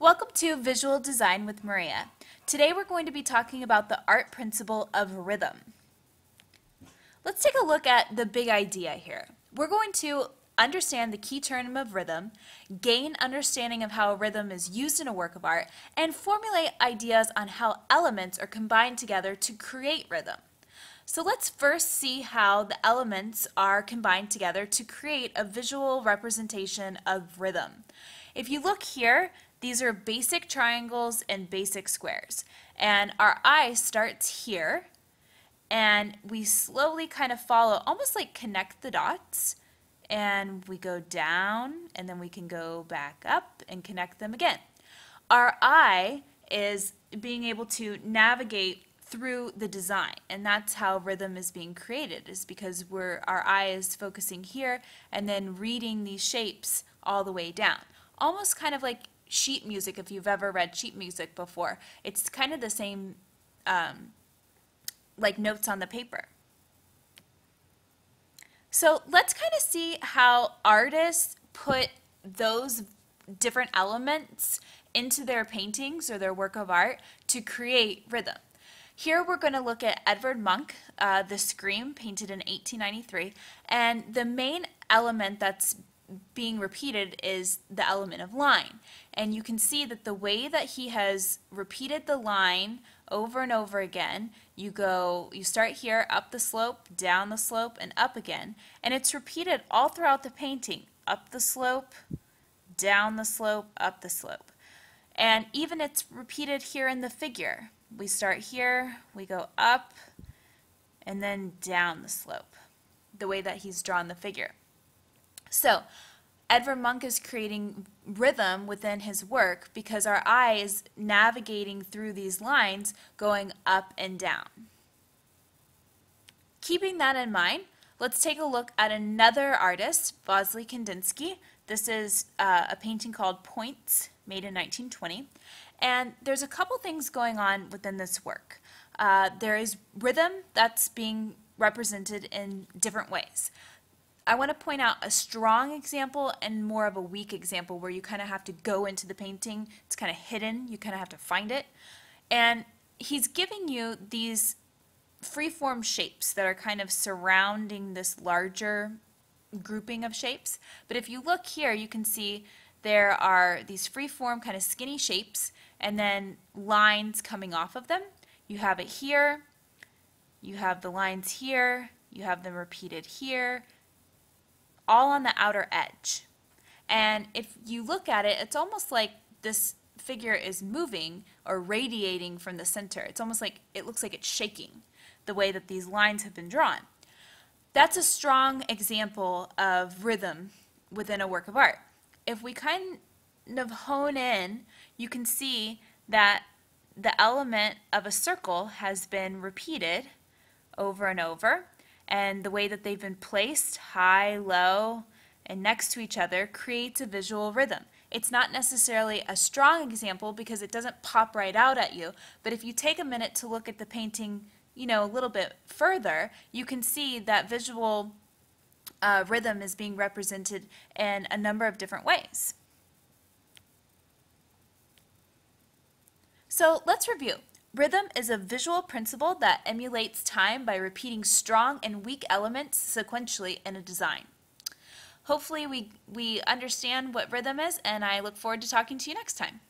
Welcome to Visual Design with Maria. Today we're going to be talking about the art principle of rhythm. Let's take a look at the big idea here. We're going to understand the key term of rhythm, gain understanding of how rhythm is used in a work of art, and formulate ideas on how elements are combined together to create rhythm. So let's first see how the elements are combined together to create a visual representation of rhythm. If you look here, these are basic triangles and basic squares. And our eye starts here, and we slowly kind of follow, almost like connect the dots, and we go down, and then we can go back up and connect them again. Our eye is being able to navigate through the design, and that's how rhythm is being created, is because our eye is focusing here and then reading these shapes all the way down. Almost kind of like sheet music, if you've ever read sheet music before. It's kind of the same like notes on the paper. So let's kind of see how artists put those different elements into their paintings or their work of art to create rhythm. Here we're going to look at Edvard Munch, The Scream, painted in 1893, and the main element that's being repeated is the element of line. And you can see that the way that he has repeated the line over and over again, you start here, up the slope, down the slope, and up again. And it's repeated all throughout the painting, up the slope, down the slope, up the slope. And even it's repeated here in the figure. We start here, we go up, and then down the slope, the way that he's drawn the figure. So, Edvard Munch is creating rhythm within his work because our eye is navigating through these lines going up and down. Keeping that in mind, let's take a look at another artist, Vasily Kandinsky. This is a painting called Points, made in 1920. And there's a couple things going on within this work. There is rhythm that's being represented in different ways. I want to point out a strong example and more of a weak example where you kind of have to go into the painting. It's kind of hidden. You kind of have to find it. And he's giving you these free-form shapes that are kind of surrounding this larger grouping of shapes. But if you look here, you can see there are these free-form kind of skinny shapes and then lines coming off of them. You have it here. You have the lines here. You have them repeated here, all on the outer edge. And if you look at it, it's almost like this figure is moving or radiating from the center. It's almost like it looks like it's shaking the way that these lines have been drawn. That's a strong example of rhythm within a work of art. If we kind of hone in, you can see that the element of a circle has been repeated over and over. And the way that they've been placed, high, low, and next to each other, creates a visual rhythm. It's not necessarily a strong example because it doesn't pop right out at you, but if you take a minute to look at the painting, a little bit further, you can see that visual rhythm is being represented in a number of different ways. So let's review. Rhythm is a visual principle that emulates time by repeating strong and weak elements sequentially in a design. Hopefully we understand what rhythm is, and I look forward to talking to you next time.